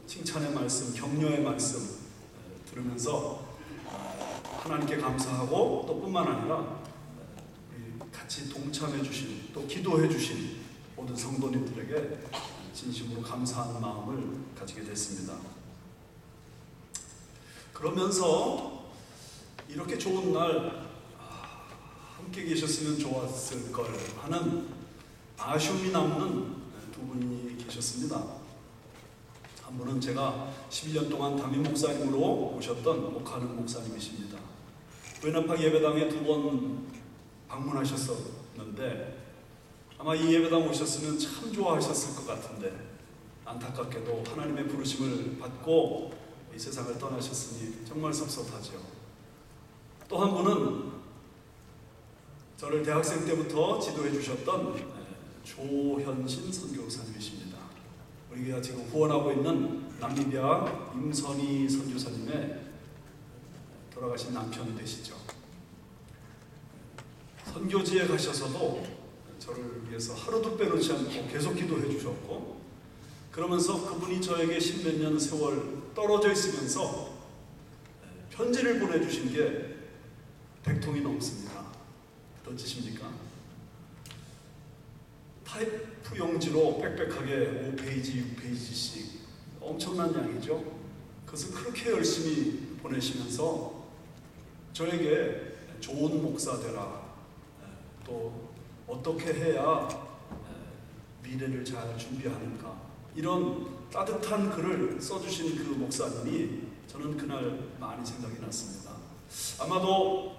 칭찬의 말씀, 격려의 말씀 들으면서 하나님께 감사하고 또 뿐만 아니라 같이 동참해 주신 또 기도해 주신 모든 성도님들에게 진심으로 감사하는 마음을 가지게 됐습니다. 그러면서 이렇게 좋은 날 함께 계셨으면 좋았을 걸 하는 아쉬움이 남는 두 분이 계셨습니다. 한 분은 제가 11년 동안 담임 목사님으로 모셨던 오카는 목사님이십니다. 외납학 예배당에 2번 방문하셨었는데 아마 이 예배당 오셨으면 참 좋아하셨을 것 같은데 안타깝게도 하나님의 부르심을 받고 이 세상을 떠나셨으니 정말 섭섭하죠. 또 한 분은 저를 대학생 때부터 지도해 주셨던 조현신 선교사님이십니다. 우리가 지금 후원하고 있는 남미비아 임선희 선교사님의 돌아가신 남편이 되시죠. 선교지에 가셔서도 저를 위해서 하루도 빼놓지 않고 계속 기도해 주셨고, 그러면서 그분이 저에게 10몇 년 세월 떨어져 있으면서 편지를 보내주신 게 100통이 넘습니다. 어떠십니까? 타이프 용지로 빽빽하게 5페이지, 6페이지씩 엄청난 양이죠. 그것을 그렇게 열심히 보내시면서 저에게 좋은 목사 되라, 또 어떻게 해야 미래를 잘 준비하는가, 이런 따뜻한 글을 써주신 그 목사님이 저는 그날 많이 생각이 났습니다. 아마도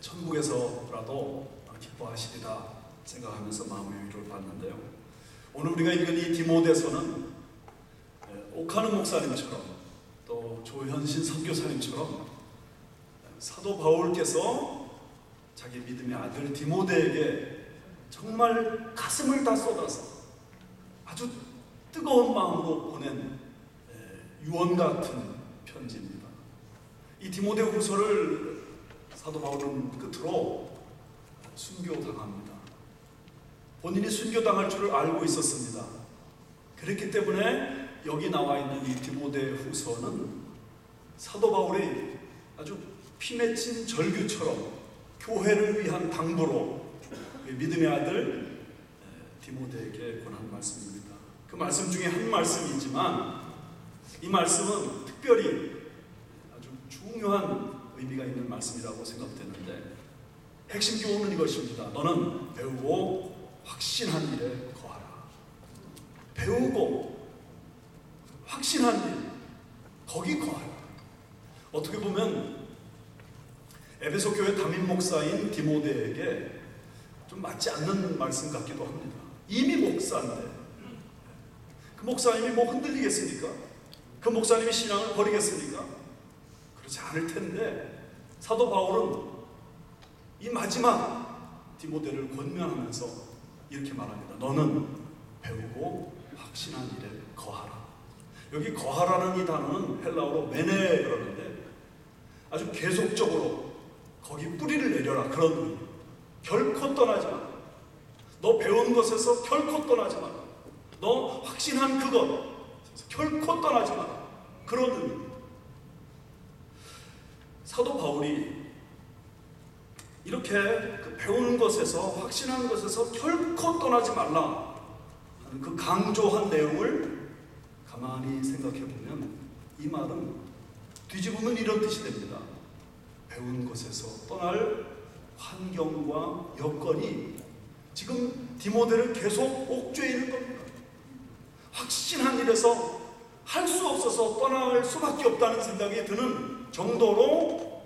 천국에서라도 기뻐하시리라 생각하면서 마음의 위로를 받는데요. 오늘 우리가 읽은 이 디모데서는 오카는 목사님처럼 또 조현신 선교사님처럼 사도 바울께서 자기 믿음의 아들 디모데에게 정말 가슴을 다 쏟아서 아주 뜨거운 마음으로 보낸 유언 같은 편지입니다. 이 디모데 후서를 사도 바울은 끝으로 순교당합니다. 본인이 순교당할 줄을 알고 있었습니다. 그렇기 때문에 여기 나와 있는 이 디모데 후서는 사도 바울이 아주 피 맺힌 절규처럼 교회를 위한 당부로 믿음의 아들 디모데에게 권한 말씀입니다. 그 말씀 중에 한 말씀이지만 이 말씀은 특별히 아주 중요한 의미가 있는 말씀이라고 생각되는데, 핵심 교훈은 이것입니다. 너는 배우고 확신한 일에 거하라. 배우고 확신한 일, 거기 거하라. 어떻게 보면 에베소 교회 담임 목사인 디모데에게 좀 맞지 않는 말씀 같기도 합니다. 이미 목사인데 그 목사님이 뭐 흔들리겠습니까? 그 목사님이 신앙을 버리겠습니까? 그렇지 않을 텐데 사도 바울은 이 마지막 디모데를 권면하면서 이렇게 말합니다. 너는 배우고 확신한 일에 거하라. 여기 거하라는 이 단어는 헬라어로 메네 그러는데 아주 계속적으로 거기 뿌리를 내려라, 그런 의미. 결코 떠나지 마라. 너 배운 것에서 결코 떠나지 마라. 너 확신한 그것 결코 떠나지 마라. 그런 의미. 사도 바울이 이렇게 그 배운 것에서, 확신한 것에서 결코 떠나지 말라 하는 그 강조한 내용을 가만히 생각해 보면 이 말은 뒤집으면 이런 뜻이 됩니다. 배운 것에서 떠날 환경과 여건이 지금 디모데를 계속 옥죄이는 겁니다. 확신한 일에서 할 수 없어서 떠날 수밖에 없다는 생각이 드는 정도로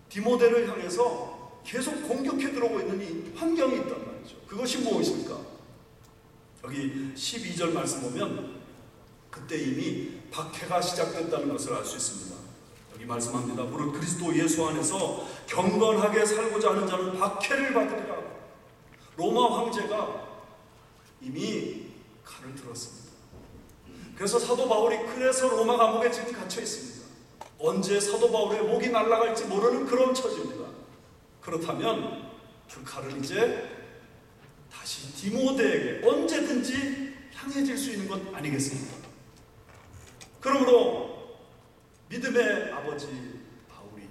디모데를 향해서 계속 공격해 들어오고 있는 이 환경이 있단 말이죠. 그것이 무엇입니까? 여기 12절 말씀 보면 그때 이미 박해가 시작됐다는 것을 알 수 있습니다. 여기 말씀합니다. 무릇 그리스도 예수 안에서 경건하게 살고자 하는 자는 박해를 받으리라. 로마 황제가 이미 칼을 들었습니다. 그래서 사도 바울이 그래서 로마 감옥에 지금 갇혀 있습니다. 언제 사도 바울의 목이 날아갈지 모르는 그런 처지입니다. 그렇다면 그 칼을 이제 다시 디모데에게 언제든지 향해질 수 있는 것 아니겠습니까? 그러므로 믿음의 아버지 바울이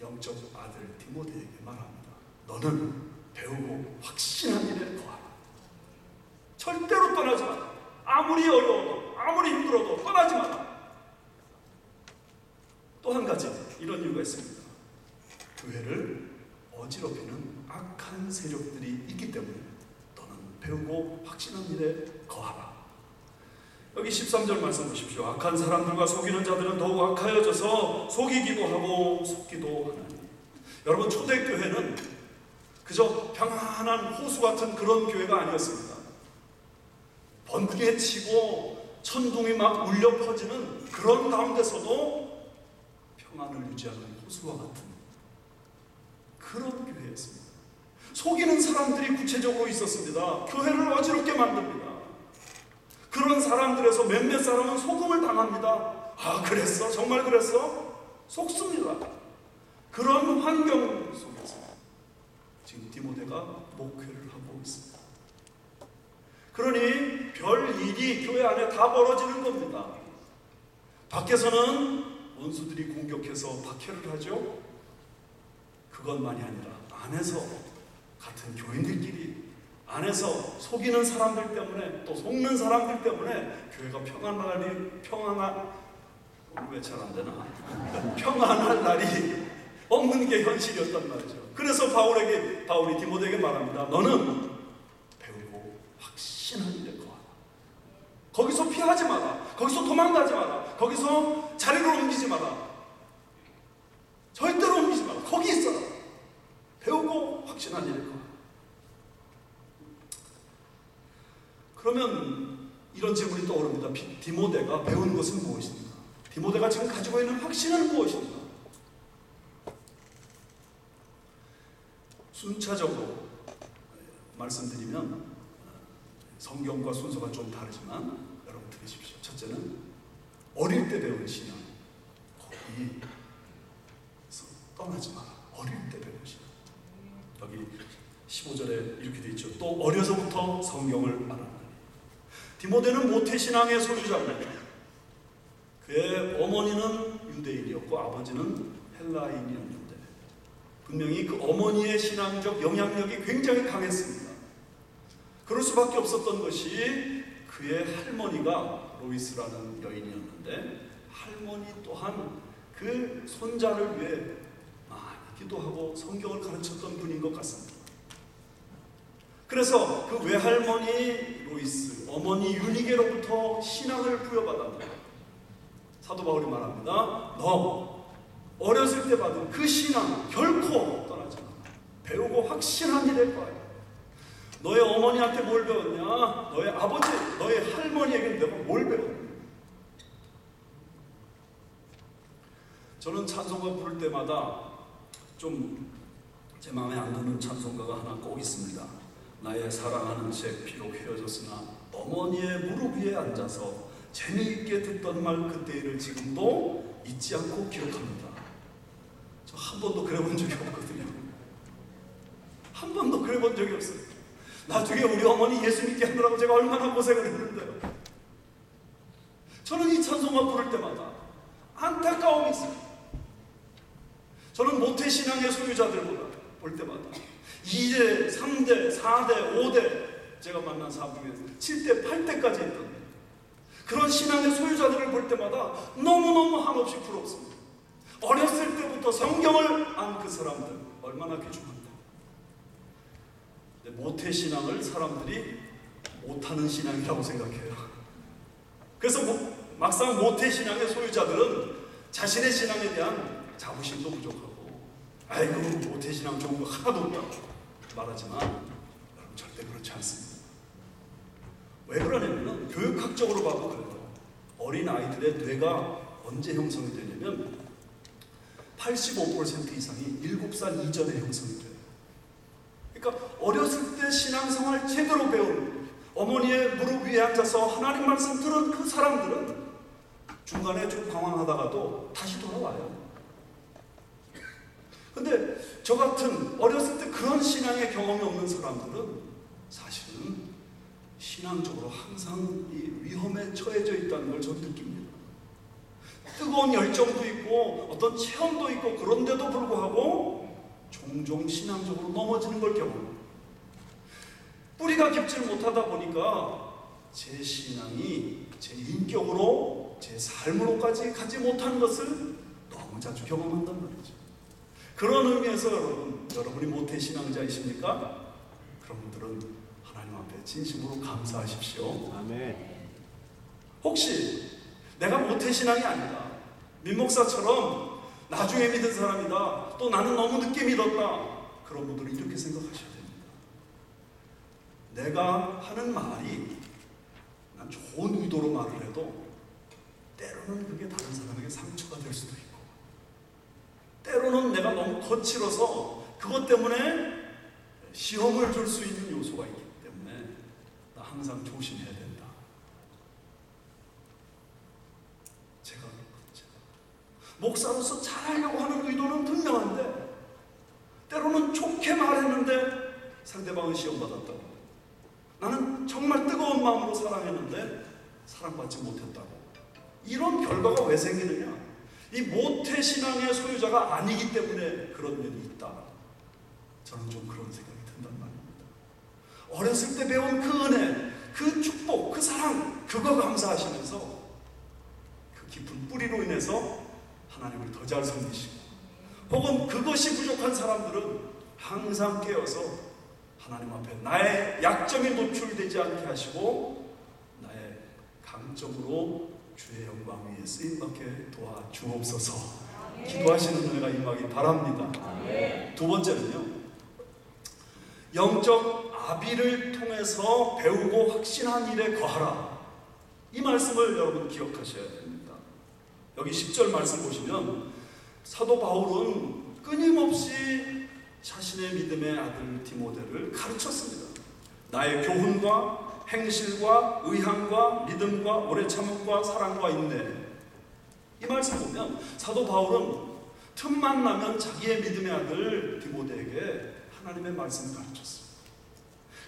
영적 아들 디모데에게 말합니다. 너는 배우고 확신한 일에 거하라. 절대로 떠나지 마라. 아무리 어려워도 아무리 힘들어도 떠나지 마라. 또 한 가지 이런 이유가 있습니다. 교회를 어지럽히는 악한 세력들이 있기 때문에 너는 배우고 확신한 일에 거하라. 여기 13절 말씀 보십시오. 악한 사람들과 속이는 자들은 더욱 악하여져서 속이기도 하고 속기도 하나니. 여러분, 초대교회는 그저 평안한 호수 같은 그런 교회가 아니었습니다. 번개에 치고 천둥이 막 울려 퍼지는 그런 가운데서도 평안을 유지하는 호수와 같은 그런 교회였습니다. 속이는 사람들이 구체적으로 있었습니다. 교회를 어지럽게 만듭니다. 그런 사람들에서 몇몇 사람은 속음을 당합니다. 아, 그랬어? 정말 그랬어? 속습니다. 그런 환경 속에서 지금 디모데가 목회를 하고 있습니다. 그러니 별 일이 교회 안에 다 벌어지는 겁니다. 밖에서는 원수들이 공격해서 박해를 하죠. 그것만이 아니라 안에서 같은 교인들끼리 안에서 속이는 사람들 때문에 또 속는 사람들 때문에 교회가 왜 잘 안 되나? 평안할 날이 없는 게 현실이었단 말이죠. 그래서 바울이 디모데에게 말합니다. 너는 배우고 확신한 일에 거하라. 거기서 피하지 마라. 거기서 도망가지 마라. 거기서 자리를 옮기지 마라. 절대로 옮기지 마라. 거기 있어라. 배우고 확신한 일에 거하라. 그러면 이런 질문이 떠오릅니다. 디모데가 배운 것은 무엇입니까? 디모데가 지금 가지고 있는 확신은 무엇입니까? 순차적으로 말씀드리면 성경과 순서가 좀 다르지만 여러분 들으십시오. 첫째는 어릴 때 배운 신앙, 거기서 떠나지 마라. 어릴 때 배운 신앙. 여기 15절에 이렇게 되어 있죠. 또 어려서부터 성경을 알아나니. 디모데는 모태신앙의 소유자입니다. 그의 어머니는 유대인이었고 아버지는 헬라인이었는데 분명히 그 어머니의 신앙적 영향력이 굉장히 강했습니다. 그럴 수밖에 없었던 것이 그의 할머니가 로이스라는 여인이었는데 할머니 또한 그 손자를 위해 많이 기도하고 성경을 가르쳤던 분인 것 같습니다. 그래서 그 외할머니 로이스, 어머니 유니게로부터 신앙을 부여받았다. 사도 바울이 말합니다. 너 어렸을 때 받은 그 신앙 결코 떠나지 마. 배우고 확신한 일에 거야. 너의 어머니한테 뭘 배웠냐? 너의 아버지, 너의 할머니에게 내가 뭘 배웠냐? 저는 찬송가 부를 때마다 좀 제 마음에 안 드는 찬송가가 하나 꼭 있습니다. 나의 사랑하는 제 비록 헤어졌으나 어머니의 무릎 위에 앉아서 재미있게 듣던 말 그때를 지금도 잊지 않고 기억합니다. 저 한 번도 그래 본 적이 없거든요. 한 번도 그래 본 적이 없어요. 나중에 우리 어머니 예수 믿게 하느라고 제가 얼마나 고생을 했는데요. 저는 이 찬송가 부를 때마다 안타까움이 있어요. 저는 모태신앙의 소유자들보다 볼 때마다 2대, 3대, 4대, 5대 제가 만난 사람 중에 7대, 8대까지 있던 그런 신앙의 소유자들을 볼 때마다 너무너무 한없이 부럽습니다. 어렸을 때부터 성경을 안 그 사람들 얼마나 귀중한가. 모태신앙을 사람들이 못하는 신앙이라고 생각해요. 그래서 막상 모태신앙의 소유자들은 자신의 신앙에 대한 자부심도 부족하고 아이고 모태신앙 좋은 거 하나도 없다고 말하지만 여러분 절대 그렇지 않습니다. 왜 그러냐면 교육학적으로 봐도 그래요. 어린 아이들의 뇌가 언제 형성이 되냐면 85% 이상이 7살 이전에 형성이 돼요. 그러니까 어렸을 때 신앙생활 제대로 배운 어머니의 무릎 위에 앉아서 하나님 말씀 들은 그 사람들은 중간에 좀 방황하다가도 다시 돌아와요. 근데 저 같은 어렸을 때 그런 신앙의 경험이 없는 사람들은 사실은 신앙적으로 항상 이 위험에 처해져 있다는 걸 저는 느낍니다. 뜨거운 열정도 있고 어떤 체험도 있고 그런데도 불구하고 종종 신앙적으로 넘어지는 걸 경험합니다. 뿌리가 깊지 못하다 보니까 제 신앙이 제 인격으로 제 삶으로까지 가지 못한 것을 너무 자주 경험한단 말이죠. 그런 의미에서 여러분이 모태신앙자이십니까? 그런 분들은 하나님 앞에 진심으로 감사하십시오. 아멘. 혹시 내가 모태신앙이 아니다, 민목사처럼 나중에 믿은 사람이다, 또 나는 너무 늦게 믿었다, 그런 분들은 이렇게 생각하셔야 됩니다. 내가 하는 말이 난 좋은 의도로 말을 해도 때로는 그게 다른 사람에게 상처가 될 수도 있고, 때로는 내가 너무 거칠어서 그것 때문에 시험을 줄 수 있는 요소가 있기 때문에 나 항상 조심해야 된다. 제가 목사로서 잘하려고 하는 의도는 분명한데 때로는 좋게 말했는데 상대방은 시험받았다고, 나는 정말 뜨거운 마음으로 사랑했는데 사랑받지 못했다고. 이런 결과가 왜 생기느냐? 이 모태신앙의 소유자가 아니기 때문에 그런 면이 있다. 저는 좀 그런 생각이 든단 말입니다. 어렸을 때 배운 그 은혜, 그 축복, 그 사랑, 그거 감사하시면서 그 깊은 뿌리로 인해서 하나님을 더 잘 섬기시고, 혹은 그것이 부족한 사람들은 항상 깨어서 하나님 앞에 나의 약점이 노출되지 않게 하시고 나의 강점으로 주의 영광 위에 쓰임받게 도와주옵소서. 기도하시는 은혜가 임하기 바랍니다. 두 번째는요, 영적 아비를 통해서 배우고 확신한 일에 거하라. 이 말씀을 여러분 기억하셔야 됩니다. 여기 10절 말씀 보시면 사도 바울은 끊임없이 자신의 믿음의 아들 디모데를 가르쳤습니다. 나의 교훈과 행실과 의향과 믿음과 오래 참음과 사랑과 인내. 이 말씀 보면 사도 바울은 틈만 나면 자기의 믿음의 아들 디모데에게 하나님의 말씀을 가르쳤습니다.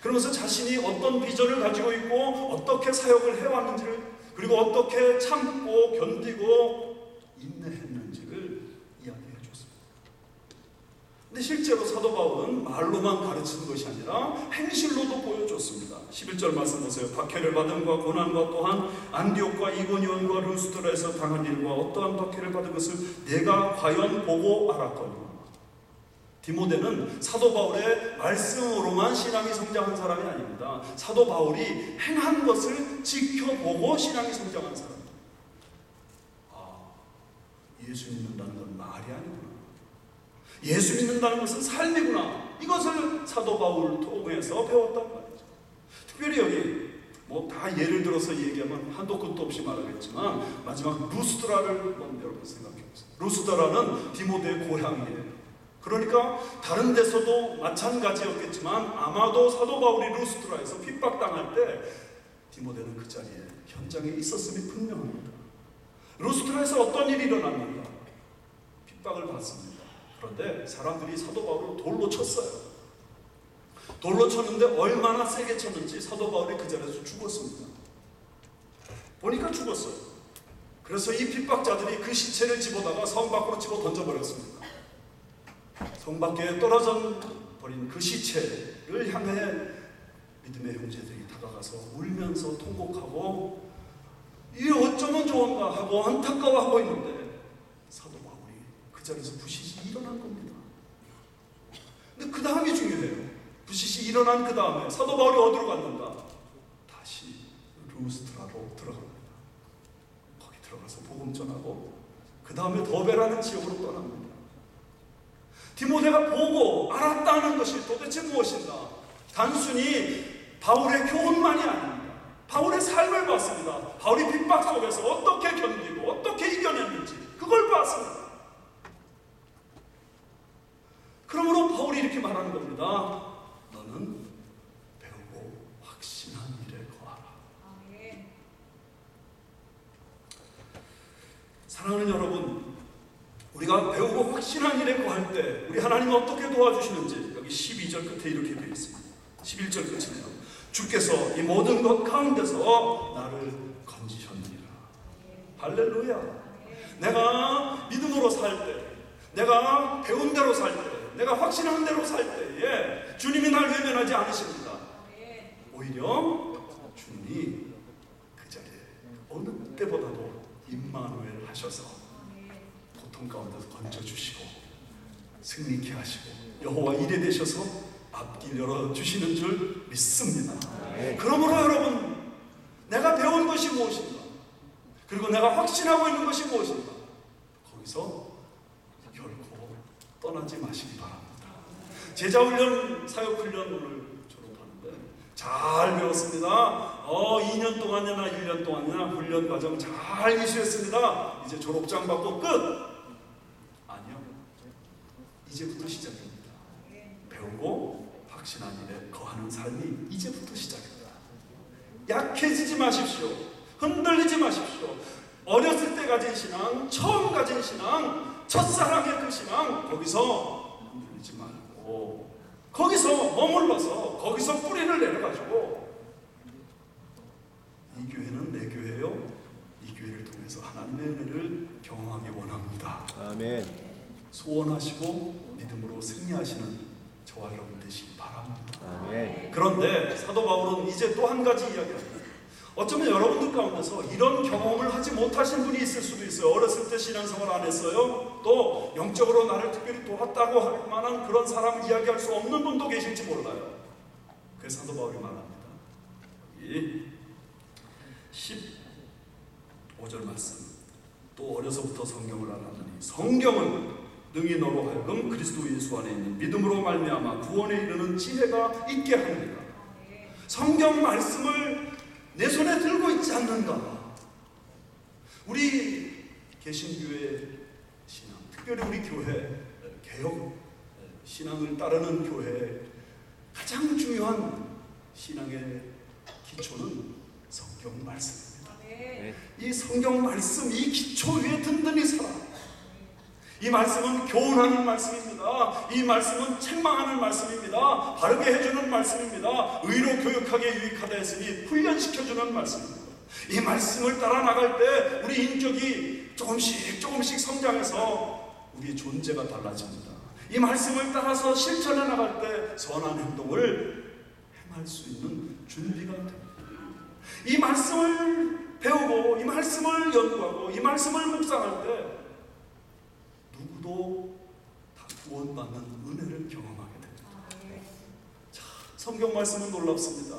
그러면서 자신이 어떤 비전을 가지고 있고 어떻게 사역을 해왔는지를, 그리고 어떻게 참고 견디고 인내했는지를 이야기해 줬습니다. 근데 실제로 사도 바울은 말로만 가르치는 것이 아니라 행실로도 보여줬습니다. 11절 말씀 보세요. 박해를 받음과 고난과 또한 안디옥과 이고니온과 루스드라에서 당한 일과 어떠한 박해를 받은 것을 내가 과연 보고 알았거니와. 디모데는 사도 바울의 말씀으로만 신앙이 성장한 사람이 아닙니다. 사도 바울이 행한 것을 지켜보고 신앙이 성장한 사람입니다. 예수 믿는다는 건 말이 아니구나, 예수 믿는다는 것은 삶이구나, 이것을 사도 바울 통해서 배웠단 말이죠. 특별히 여기 다 예를 들어서 얘기하면 한도 끝도 없이 말하겠지만 마지막 루스드라를 여러분 생각해 보세요. 루스드라는 디모데의 고향이에요. 그러니까 다른 데서도 마찬가지였겠지만 아마도 사도 바울이 루스드라에서 핍박당할 때 디모데는 그 자리에 현장에 있었음이 분명합니다. 루스드라에서 어떤 일이 일어납니까? 핍박을 받습니다. 그런데 사람들이 사도 바울을 돌로 쳤어요. 돌로 쳤는데 얼마나 세게 쳤는지 사도 바울이 그 자리에서 죽었습니다. 보니까 죽었어요. 그래서 이 핍박자들이 그 시체를 집어다가 성 밖으로 집어 던져버렸습니다. 성 밖에 떨어져 버린 그 시체를 향해 믿음의 형제들이 다가가서 울면서 통곡하고 이게 어쩌면 좋은가 하고 안타까워하고 있는데 사도 바울이 그 자리에서 부시시 일어난 겁니다. 근데 그 다음이 중요해요. 부시시 일어난 그 다음에 사도 바울이 어디로 갔는가? 다시 루스드라로 들어갑니다. 거기 들어가서 복음 전하고 그 다음에 더베라는 지역으로 떠납니다. 디모데가 보고 알았다는 것이 도대체 무엇인가? 단순히 바울의 교훈만이 아닙니다. 바울의 삶을 봤습니다. 바울이 핍박 속에서 어떻게 견디고 어떻게 이겨냈는지 그걸 봤습니다. 그러므로 바울이 이렇게 말하는 겁니다. 너는 배우고 확신한 일에 거하라. 사랑하는 여러분, 우리가 배우고 확신한 일에 거할 때 우리 하나님은 어떻게 도와주시는지 여기 12절 끝에 이렇게 되어 있습니다. 11절 끝이네요. 주께서 이 모든 것 가운데서 나를 건지셨느니라. 할렐루야. 내가 믿음으로 살 때, 내가 배운 대로 살 때, 내가 확신한 대로 살 때에 주님이 날 외면하지 않으십니다. 오히려 주님이 그 자리에 어느 때보다도 임마누엘 하셔서 고통 가운데서 건져주시고 승리케 하시고 여호와 이레 되셔서 앞길 열어주시는 줄 믿습니다. 그러므로 여러분, 내가 배운 것이 무엇인가, 그리고 내가 확신하고 있는 것이 무엇인가, 거기서 결코 떠나지 마시기 바랍니다. 제자훈련, 사역훈련을 졸업하는데 잘 배웠습니다. 2년 동안이나 1년 동안이나 훈련 과정 잘 이수했습니다. 이제 졸업장 받고 끝! 아니요, 이제부터 시작입니다. 배우고 확신한 일에 거하는 삶이 이제부터 시작입니다. 약해지지 마십시오. 흔들리지 마십시오. 어렸을 때 가진 신앙, 처음 가진 신앙, 첫사랑의 그 신앙, 거기서 흔들리지 말고 거기서 머물러서 거기서 뿌리를 내려가지고 이 교회는 내 교회요, 이 교회를 통해서 하나님의 은혜를 경험하기 원합니다. 아멘. 소원하시고 믿음으로 승리하시는 저와 여러분 되시기 바랍니다. 아멘. 그런데 사도 바울은 이제 또 한 가지 이야기합니다. 어쩌면 여러분들 가운데서 이런 경험을 하지 못하신 분이 있을 수도 있어요. 어렸을 때 신앙생활 안 했어요. 또 영적으로 나를 특별히 도왔다고 할 만한 그런 사람 이야기할 수 없는 분도 계실지 몰라요. 그래서 사도 바울이 말합니다. 이 15절 말씀, 또 어려서부터 성경을 알았느니 성경은 능히 너로 하여금 그리스도 예수 안에 있는 믿음으로 말미암아 구원에 이르는 지혜가 있게 하느니라. 성경 말씀을 내 손에 들고 있지 않는가? 우리 개신교회 신앙, 특별히 우리 교회 개혁 신앙을 따르는 교회 가장 중요한 신앙의 기초는 성경 말씀입니다. 이 성경 말씀, 이 기초 위에 든든히 살아. 이 말씀은 교훈하는 말씀입니다. 이 말씀은 책망하는 말씀입니다. 바르게 해주는 말씀입니다. 의로 교육하게 유익하다 했으니 훈련시켜주는 말씀입니다. 이 말씀을 따라 나갈 때 우리 인격이 조금씩 성장해서 우리의 존재가 달라집니다. 이 말씀을 따라서 실천해 나갈 때 선한 행동을 행할 수 있는 준비가 됩니다. 이 말씀을 배우고 이 말씀을 연구하고 이 말씀을 묵상할 때 누구도 다 구원받는 은혜를 경험하게 됩니다. 자, 성경 말씀은 놀랍습니다.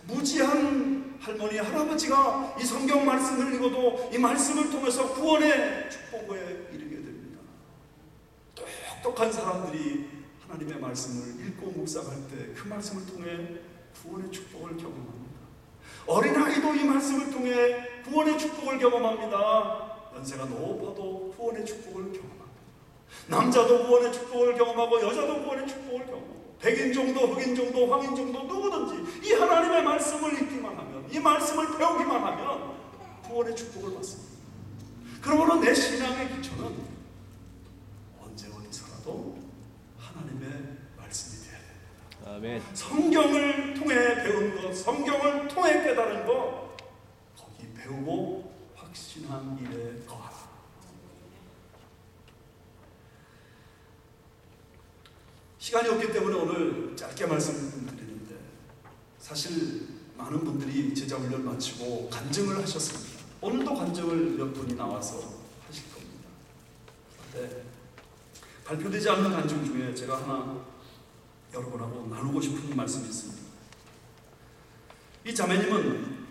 무지한 할머니, 할아버지가 이 성경 말씀을 읽어도 이 말씀을 통해서 구원의 축복에 이르게 됩니다. 똑똑한 사람들이 하나님의 말씀을 읽고 묵상할 때 그 말씀을 통해 구원의 축복을 경험합니다. 어린아이도 이 말씀을 통해 구원의 축복을 경험합니다. 연세가 높아도 구원의 축복을 경험합니다. 남자도 구원의 축복을 경험하고 여자도 구원의 축복을 경험하고 백인종도 흑인종도 황인종도 누구든지 이 하나님의 말씀을 읽기만 하면, 이 말씀을 배우기만 하면 구원의 축복을 받습니다. 그러므로 내 신앙의 기초는 언제 어디서라도 하나님의 말씀이 되어야 됩니다. 아멘. 성경을 통해 배운 것, 성경을 통해 깨달은 것, 거기 배우고 확신한 일에 거하라. 시간이 없기 때문에 오늘 짧게 말씀드리는데, 사실 많은 분들이 제자훈련 마치고 간증을 하셨습니다. 오늘도 간증을 몇 분이 나와서 하실 겁니다. 그런데 발표되지 않는 간증 중에 제가 하나 여러분하고 나누고 싶은 말씀이 있습니다. 이 자매님은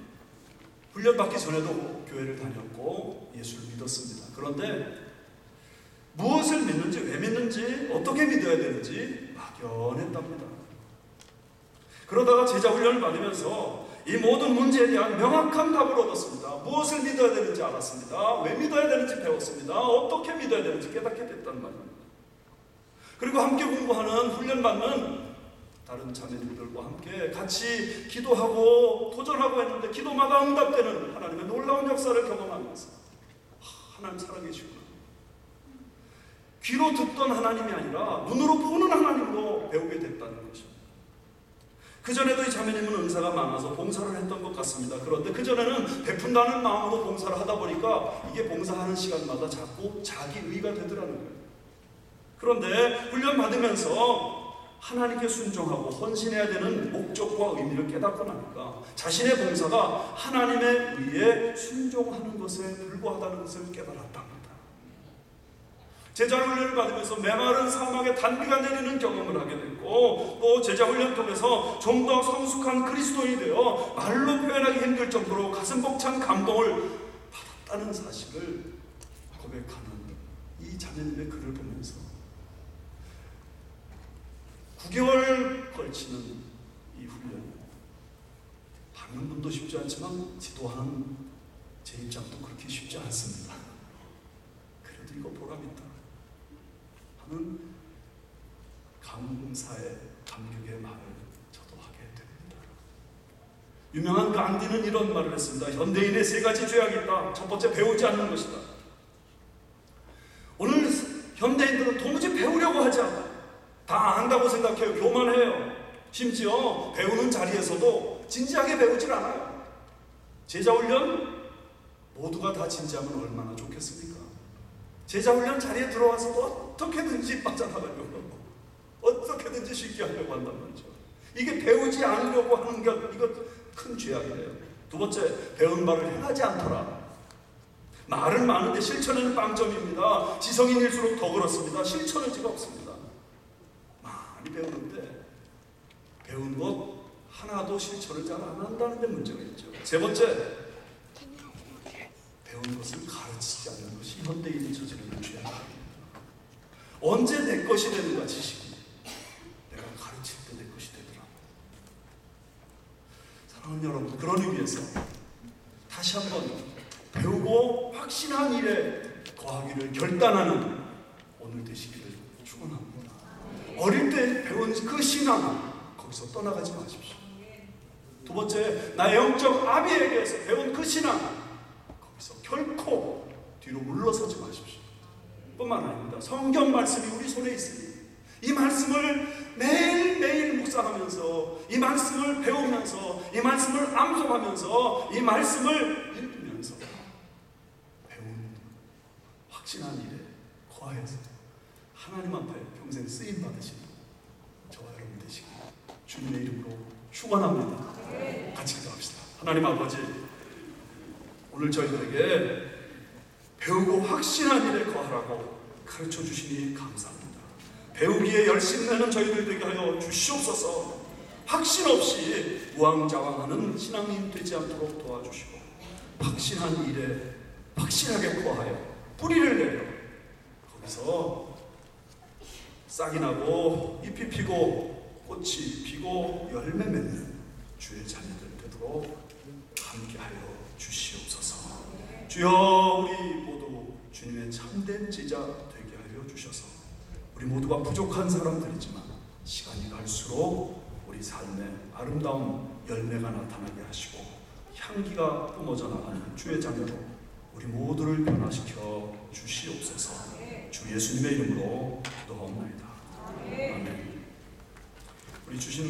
훈련받기 전에도 교회를 다녔고 예수를 믿었습니다. 그런데 무엇을 믿는지, 왜 믿는지, 어떻게 믿어야 되는지 막연했답니다. 그러다가 제자훈련을 받으면서 이 모든 문제에 대한 명확한 답을 얻었습니다. 무엇을 믿어야 되는지 알았습니다. 왜 믿어야 되는지 배웠습니다. 어떻게 믿어야 되는지 깨닫게 됐단 말입니다. 그리고 함께 공부하는, 훈련받는 다른 자매들과 함께 같이 기도하고 도전하고 했는데 기도마다 응답되는 하나님의 놀라운 역사를 경험하면서 하나님 살아계시구나, 귀로 듣던 하나님이 아니라 눈으로 보는 하나님으로 배우게 됐다는 것입니다. 그전에도 이 자매님은 은사가 많아서 봉사를 했던 것 같습니다. 그런데 그전에는 베푼다는 마음으로 봉사를 하다 보니까 이게 봉사하는 시간마다 자꾸 자기 의가 되더라는 거예요. 그런데 훈련 받으면서 하나님께 순종하고 헌신해야 되는 목적과 의미를 깨닫고 나니까 자신의 봉사가 하나님의 의에 순종하는 것에 불과하다는 것을 깨달았답니다. 제자훈련을 받으면서 메마른 사막에 단비가 내리는 경험을 하게 됐고, 또 제자훈련 통해서 좀 더 성숙한 그리스도인이 되어 말로 표현하기 힘들 정도로 가슴 벅찬 감동을 받았다는 사실을 고백하는 이 자매님의 글을 보면서 9개월 걸치는 이 훈련, 받는 분도 쉽지 않지만 지도하는 제 입장도 그렇게 쉽지 않습니다. 그래도 이거 보람있다 하는 감사의 감격의 말을 저도 하게 됩니다. 유명한 간디는 이런 말을 했습니다. 현대인의 3가지 죄악이 있다. 첫 번째, 배우지 않는 것이다. 오늘 현대인들은 도무지 배우려고 하지 않아요. 다 안다고 생각해요. 교만해요. 심지어 배우는 자리에서도 진지하게 배우질 않아요. 제자훈련 모두가 다 진지하면 얼마나 좋겠습니까? 제자훈련 자리에 들어와서도 어떻게든지 빠져나가려고, 어떻게든지 쉽게 하려고 한단 말이죠. 이게 배우지 않으려고 하는 것, 이거 큰 죄악이에요. 두 번째, 배운 바를 행하지 않더라. 말은 많은데 실천에는 빵점입니다. 지성인일수록 더 그렇습니다. 실천의지가 없습니다. 많이 배우는데 배운 것 하나도 실천을 잘 안 한다는 데 문제가 있죠. 세 번째, 배운 것을 가르치지 않는 것이 현대인이 저지르는 죄악입니다. 언제 내 것이 되는가 지식이? 내가 가르칠 때 내 것이 되더라. 사랑하는 여러분, 그런 의미에서 다시 한번 배우고 확신한 일에 거하기를 결단하는 오늘 되시기를 축원합니다. 어릴 때 배운 그 신앙, 거기서 떠나가지 마십시오. 두 번째, 나의 영적 아비에게서 배운 그 신앙, 거기서 결코 뒤로 물러서지 마십시오. 뿐만 아닙니다. 성경 말씀이 우리 손에 있으니 이 말씀을 매일매일 묵상하면서, 이 말씀을 배우면서, 이 말씀을 암송하면서, 이 말씀을 읽으면서 배운 확신한 일에 거하여서 하나님 앞에 평생 쓰임 받으시는 저와 여러분 되시길 주님의 이름으로 축원합니다. 같이 기도합시다. 하나님 아버지, 오늘 저희들에게 배우고 확신한 일에 거하라고 가르쳐 주시니 감사합니다. 배우기에 열심내는 저희들 되게 하여 주시옵소서. 확신 없이 우왕좌왕하는 신앙인 되지 않도록 도와주시고, 확신한 일에 확실하게 거하여 뿌리를 내려 거기서 싹이 나고 잎이 피고 꽃이 피고 열매 맺는 주의 자녀들 되도록 함께하여 주시옵소서. 주여, 우리 모두 주님의 참된 제자 되게 하여 주셔서 우리 모두가 부족한 사람들이지만 시간이 갈수록 우리 삶에 아름다운 열매가 나타나게 하시고 향기가 뿜어져 나가는 주의 자녀로 우리 모두를 변화시켜 주시옵소서. 주 예수님의 이름으로 기도하옵나이다. 아멘. 우리 주신